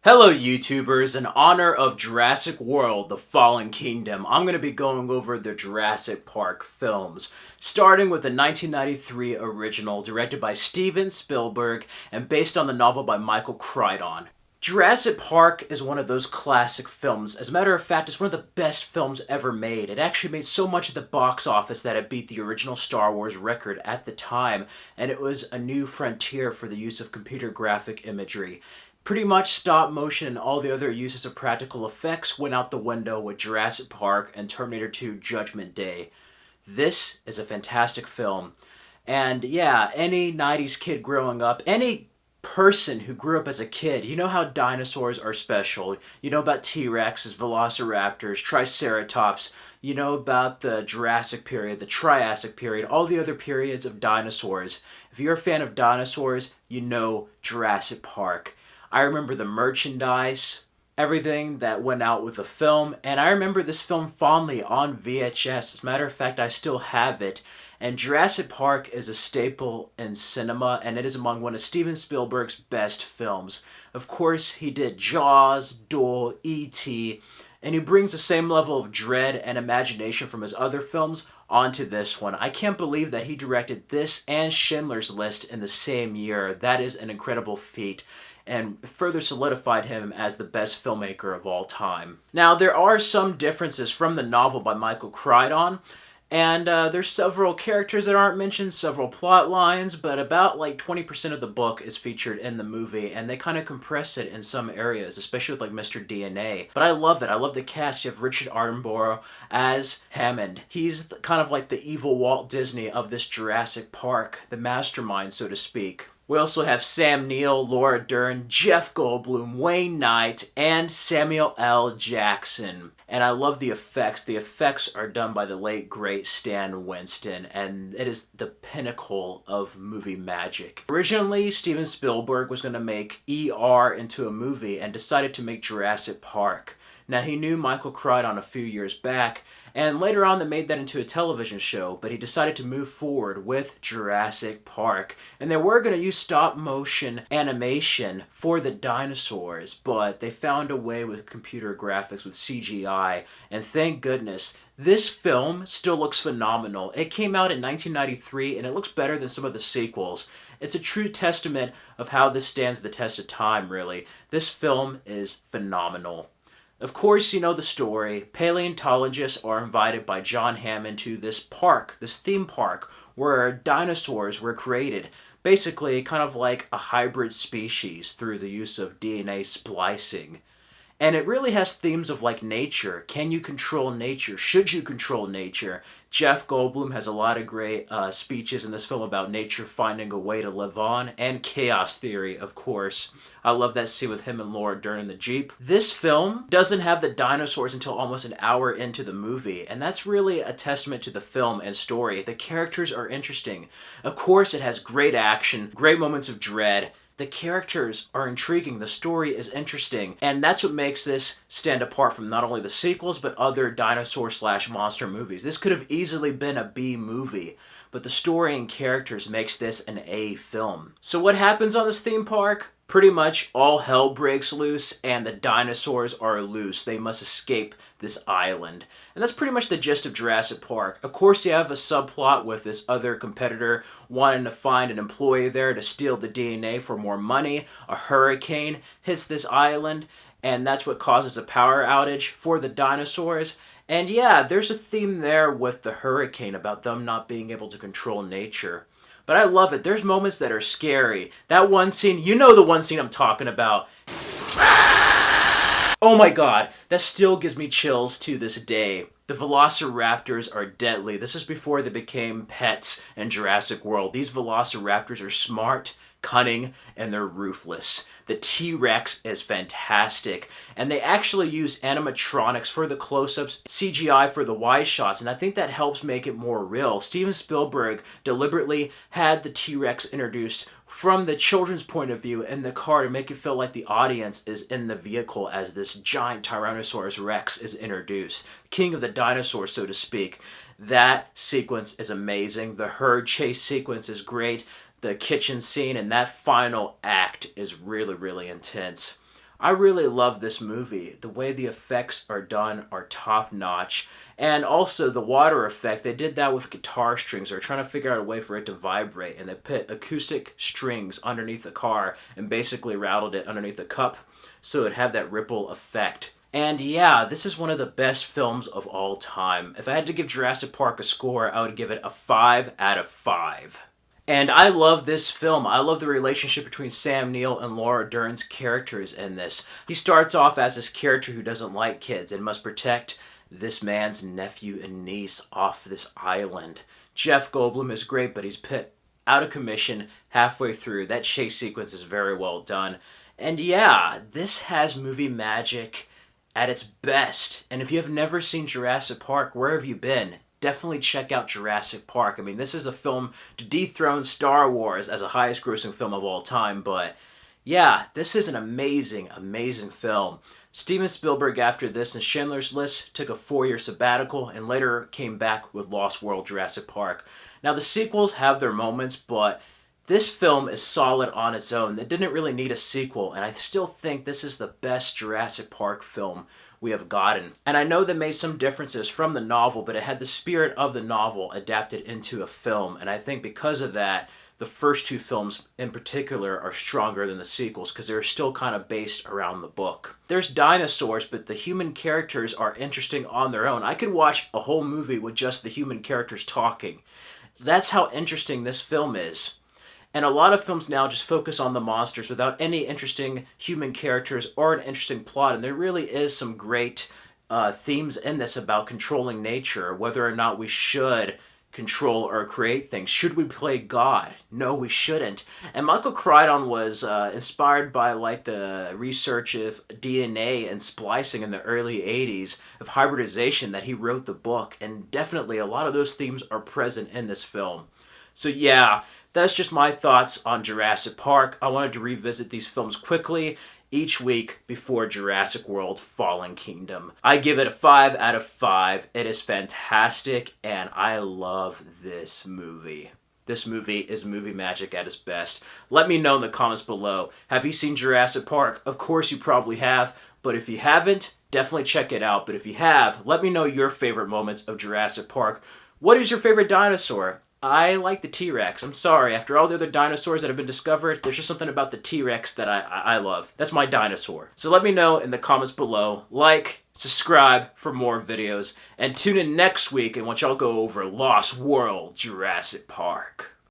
Hello YouTubers, in honor of Jurassic World, The Fallen Kingdom, I'm going to be going over the Jurassic Park films, starting with the 1993 original directed by Steven Spielberg and based on the novel by Michael Crichton. Jurassic Park is one of those classic films. As a matter of fact, it's one of the best films ever made. It actually made so much at the box office that it beat the original Star Wars record at the time, and it was a new frontier for the use of computer graphic imagery. Pretty much stop motion and all the other uses of practical effects went out the window with Jurassic Park and Terminator 2 Judgment Day. This is a fantastic film. And yeah, any 90s kid growing up, any person who grew up as a kid, you know how dinosaurs are special. You know about T-Rexes, Velociraptors, Triceratops. You know about the Jurassic period, the Triassic period, all the other periods of dinosaurs. If you're a fan of dinosaurs, you know Jurassic Park. I remember the merchandise, everything that went out with the film, and I remember this film fondly on VHS. As a matter of fact, I still have it. And Jurassic Park is a staple in cinema, and it is among one of Steven Spielberg's best films. Of course, he did Jaws, Duel, E.T., and he brings the same level of dread and imagination from his other films onto this one. I can't believe that he directed this and Schindler's List in the same year. That is an incredible feat, and further solidified him as the best filmmaker of all time. Now, there are some differences from the novel by Michael Crichton, and there's several characters that aren't mentioned, several plot lines, but about like 20% of the book is featured in the movie, and they kind of compress it in some areas, especially with like Mr. DNA. But I love it. I love the cast. You have Richard Attenborough as Hammond. He's kind of like the evil Walt Disney of this Jurassic Park, the mastermind, so to speak. We also have Sam Neill, Laura Dern, Jeff Goldblum, Wayne Knight, and Samuel L. Jackson. And I love the effects. The effects are done by the late, great Stan Winston, and it is the pinnacle of movie magic. Originally, Steven Spielberg was going to make ER into a movie and decided to make Jurassic Park. Now, he knew Michael Crichton a few years back, and later on they made that into a television show, but he decided to move forward with Jurassic Park. And they were going to use stop motion animation for the dinosaurs, but they found a way with computer graphics, with CGI, and thank goodness. This film still looks phenomenal. It came out in 1993, and it looks better than some of the sequels. It's a true testament of how this stands the test of time, really. This film is phenomenal. Of course, you know the story. Paleontologists are invited by John Hammond to this park, this theme park, where dinosaurs were created. Basically, kind of like a hybrid species through the use of DNA splicing. And it really has themes of like nature. Can you control nature? Should you control nature? Jeff Goldblum has a lot of great speeches in this film about nature finding a way to live on, and chaos theory, of course. I love that scene with him and Laura Dern in the Jeep. This film doesn't have the dinosaurs until almost an hour into the movie, and that's really a testament to the film and story. The characters are interesting. Of course, it has great action, great moments of dread. The characters are intriguing, the story is interesting, and that's what makes this stand apart from not only the sequels, but other dinosaur/monster movies. This could have easily been a B movie, but the story and characters makes this an A film. So what happens on this theme park? Pretty much all hell breaks loose, and the dinosaurs are loose. They must escape this island. And that's pretty much the gist of Jurassic Park. Of course, you have a subplot with this other competitor wanting to find an employee there to steal the DNA for more money. A hurricane hits this island, and that's what causes a power outage for the dinosaurs. And yeah, there's a theme there with the hurricane about them not being able to control nature. But I love it. There's moments that are scary. That one scene, you know the one scene I'm talking about. Oh my god, that still gives me chills to this day. The Velociraptors are deadly. This is before they became pets in Jurassic World. These Velociraptors are smart, cunning, and they're ruthless. The T-Rex is fantastic, and they actually use animatronics for the close-ups, CGI for the wide shots, and I think that helps make it more real. Steven Spielberg deliberately had the T-Rex introduced from the children's point of view in the car to make it feel like the audience is in the vehicle as this giant Tyrannosaurus Rex is introduced. King of the dinosaurs, so to speak. That sequence is amazing. The herd chase sequence is great. The kitchen scene and that final act is really, really intense. I really love this movie. The way the effects are done are top notch. And also the water effect, they did that with guitar strings. They were trying to figure out a way for it to vibrate, and they put acoustic strings underneath the car and basically rattled it underneath the cup so it had that ripple effect. And yeah, this is one of the best films of all time. If I had to give Jurassic Park a score, I would give it a 5 out of 5. And I love this film. I love the relationship between Sam Neill and Laura Dern's characters in this. He starts off as this character who doesn't like kids and must protect this man's nephew and niece off this island. Jeff Goldblum is great, but he's put out of commission halfway through. That chase sequence is very well done. And yeah, this has movie magic at its best. And if you have never seen Jurassic Park, where have you been? Definitely check out Jurassic Park. I mean, this is a film to dethrone Star Wars as the highest grossing film of all time, but yeah, this is an amazing, amazing film. Steven Spielberg, after this and Schindler's List, took a 4-year sabbatical and later came back with Lost World Jurassic Park. Now, the sequels have their moments, but this film is solid on its own. It didn't really need a sequel, and I still think this is the best Jurassic Park film we have gotten. And I know they made some differences from the novel, but it had the spirit of the novel adapted into a film, and I think because of that, the first two films in particular are stronger than the sequels because they're still kind of based around the book. There's dinosaurs, but the human characters are interesting on their own. I could watch a whole movie with just the human characters talking. That's how interesting this film is. And a lot of films now just focus on the monsters without any interesting human characters or an interesting plot. And there really is some great themes in this about controlling nature, whether or not we should control or create things. Should we play God? No, we shouldn't. And Michael Crichton was inspired by like the research of DNA and splicing in the early 80s of hybridization that he wrote the book. And definitely a lot of those themes are present in this film. So yeah, that's just my thoughts on Jurassic Park. I wanted to revisit these films quickly each week before Jurassic World Fallen Kingdom. I give it a 5 out of 5. It is fantastic, and I love this movie. This movie is movie magic at its best. Let me know in the comments below. Have you seen Jurassic Park? Of course you probably have, but if you haven't, definitely check it out. But if you have, let me know your favorite moments of Jurassic Park. What is your favorite dinosaur? I like the T-Rex. I'm sorry. After all the other dinosaurs that have been discovered, there's just something about the T-Rex that I love. That's my dinosaur. So let me know in the comments below. Like, subscribe for more videos, and tune in next week in which I'll go over Lost World Jurassic Park.